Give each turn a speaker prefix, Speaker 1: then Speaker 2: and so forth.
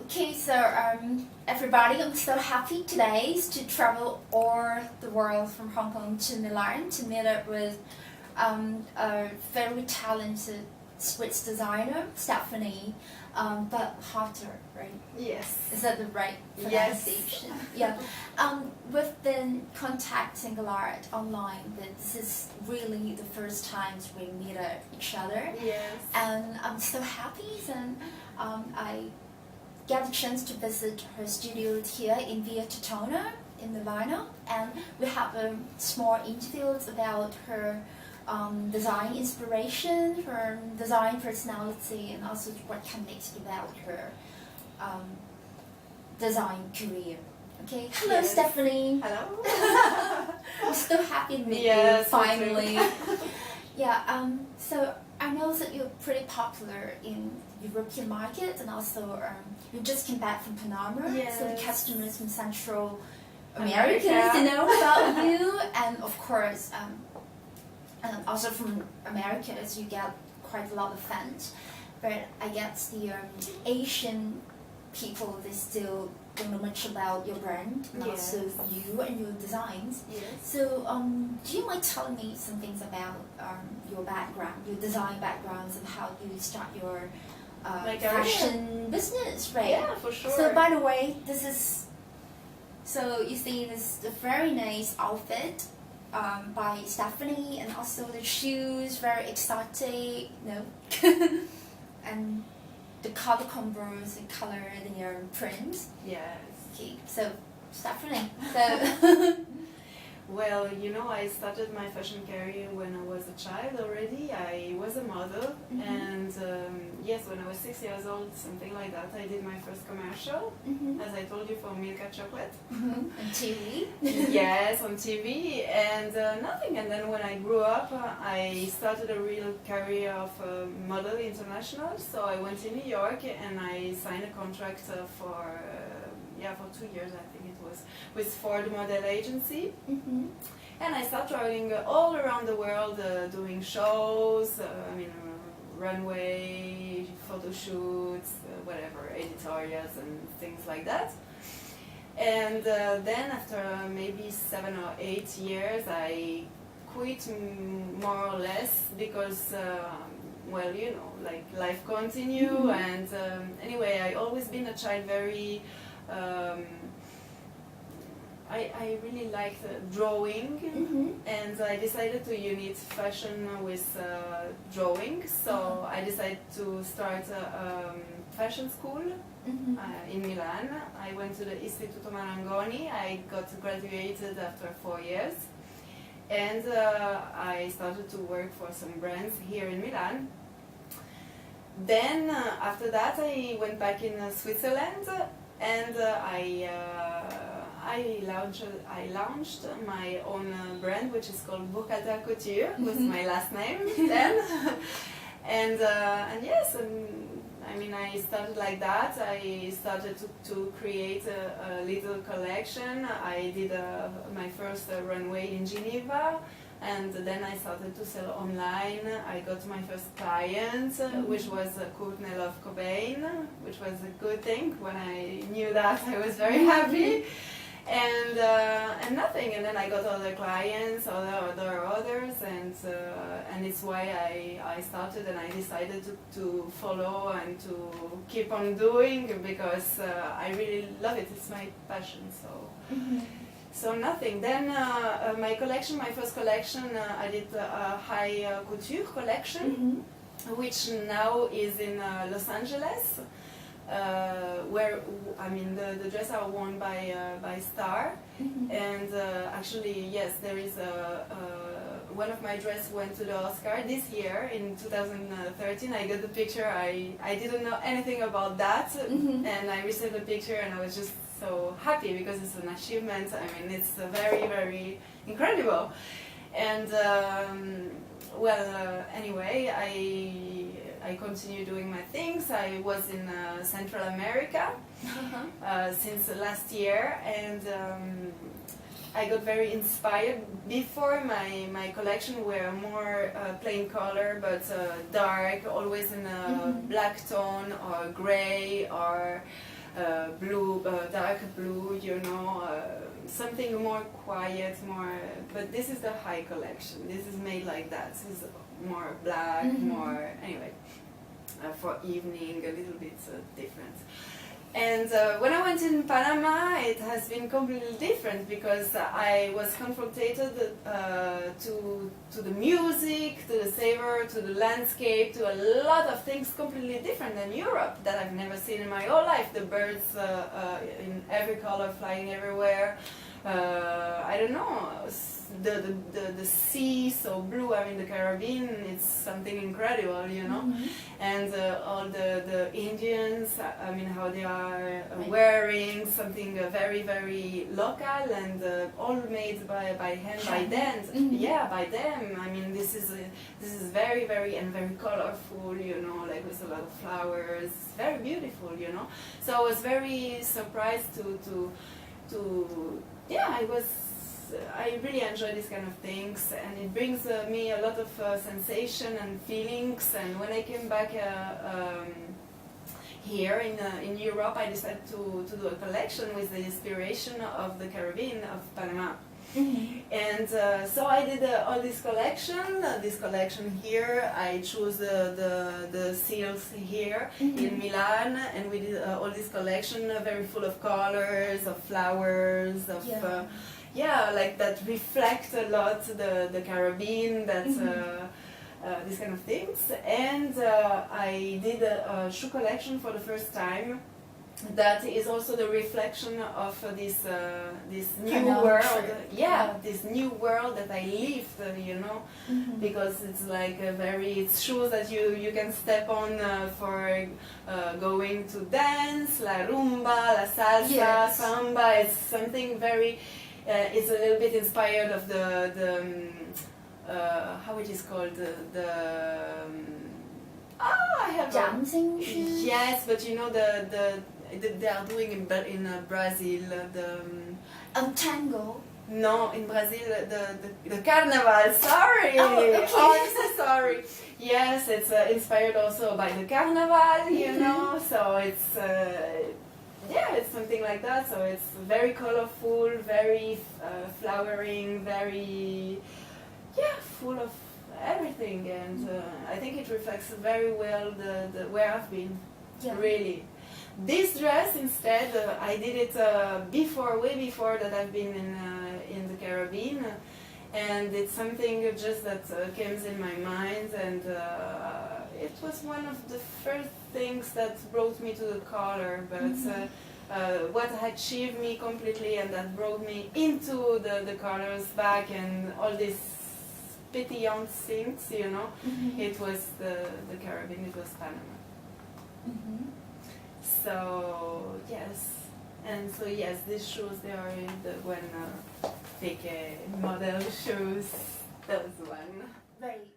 Speaker 1: Okay, so everybody, I'm so happy today to travel all the world from Hong Kong to Milan to meet up with a very talented Swiss designer, Stephanie Burkhalter, right?
Speaker 2: Yes.
Speaker 1: Is that the right pronunciation? Yes. Yeah. We've been contacting a lot online, but this is really the first time we meet each other.
Speaker 2: Yes.
Speaker 1: And I'm so happy, and I get a chance to visit her studio here in ViaTortona in Milano, and we have a small interviews about her design inspiration, her design personality, and also what connects about her design career. Okay, hello,
Speaker 2: yes.
Speaker 1: Stephanie.
Speaker 2: Hello.
Speaker 1: I'm so happy to meet
Speaker 2: you
Speaker 1: finally. Yeah. So I know that you're pretty popular in European market, and also you just came back from Panama,
Speaker 2: yes.
Speaker 1: so the customers from Central America to know about you, and of course, and also from America, as you get quite a lot of fans. But I guess the Asian people, they still don't know much about your brand, and
Speaker 2: yes.
Speaker 1: also you and your designs.
Speaker 2: Yes.
Speaker 1: So, do you mind telling me some things about your background, your design backgrounds, and how you start your fashion business, right?
Speaker 2: Yeah, for sure.
Speaker 1: So, by the way, this is, so you see this a very nice outfit by Stephanie, and also the shoes, very exotic, and the color combos, the color, the prints.
Speaker 2: Yes.
Speaker 1: Okay, so Stephanie. So
Speaker 2: well, you know, I started my fashion career when I was a child already. I was a model, and yes, when I was 6 years old, something like that, I did my first commercial, as I told you, for Milka chocolate.
Speaker 1: On TV.
Speaker 2: Yes, on TV, and nothing. And then when I grew up, I started a real career of model international. So I went to New York and I signed a contract for 2 years, I think it was, with Ford Model Agency. And I started traveling all around the world, doing shows, runway, photo shoots, whatever, editorials and things like that. And then after maybe 7 or 8 years, I quit more or less because, well, you know, like life continue. And anyway, I always been a child very, I really liked drawing, and I decided to unite fashion with drawing. So I decided to start a fashion school in Milan. I went to the Istituto Marangoni. I got graduated after 4 years, and I started to work for some brands here in Milan. Then after that, I went back in Switzerland, and I launched my own brand, which is called Burkhalter Couture, with my last name then. And yes, I mean, I started like that. I started to create a little collection. I did my first runway in Geneva, and then I started to sell online. I got my first client, which was Courtney Love Cobain, which was a good thing. When I knew that, I was very happy. And nothing. And then I got other clients, others, and it's why I started, and I decided to follow and to keep on doing, because I really love it. It's my passion. So. So nothing. Then my collection, my first collection, I did a high couture collection, which now is in Los Angeles, where I mean the dresses are worn by Star, and actually yes, there is one of my dresses went to the Oscar this year in 2013. I got the picture. I didn't know anything about that, and I received the picture, and I was just so happy because it's an achievement. I mean, it's very, very incredible. And anyway, I continue doing my things. I was in Central America since last year, and I got very inspired. Before, my collection were more plain color, but dark, always in a black tone or gray or blue, dark blue, you know, something more quiet, more. But this is the high collection. This is made like that. This is more black, more anyway. For evening, a little bit different. And when I went in Panama, it has been completely different because I was confronted to the music, to the savor, to the landscape, to a lot of things completely different than Europe that I've never seen in my whole life. The birds in every color flying everywhere. I don't know, the sea so blue. I mean, the Caribbean, it's something incredible, you know. And all the Indians, I mean, how they are wearing something very, very local and all made by hand, by them. Yeah, by them. I mean, this is very, very and very colorful, you know, like with a lot of flowers. Very beautiful, you know. So I was very surprised to yeah, I really enjoy these kind of things, and it brings me a lot of sensation and feelings. And when I came back here in Europe, I decided to do a collection with the inspiration of the Caribbean, of Panama. And so I did all this collection here. I chose the seals here in Milan, and we did all this collection very full of colors, of flowers, of yeah, like that reflect a lot the Caribbean, that these kind of things. And I did a shoe collection for the first time. That is also the reflection of this new world. Yeah, this new world that I lived, you know, because it's like it's shoes that you can step on for going to dance, la rumba, la salsa, samba. It's something very. It's a little bit inspired of the how it is called I have
Speaker 1: dancing shoes.
Speaker 2: Yes, but you know they are doing in Brazil the
Speaker 1: tango.
Speaker 2: No, in Brazil the carnival. Sorry.
Speaker 1: Oh, okay.
Speaker 2: Oh, I'm so sorry. Yes, it's inspired also by the carnival, you know. So it's yeah, it's something like that. So it's very colorful, very flowering, very full of everything, and I think it reflects very well the where I've been. Really. This dress instead, I did it way before that I've been in the Caribbean, and it's something just that came in my mind, and it was one of the first things that brought me to the color, but what achieved me completely and that brought me into the colors back and all these pétillant things, you know, it was the Caribbean, it was Panama. So yes, and so yes, these shoes, they are when pique model shoes, those one.
Speaker 1: Very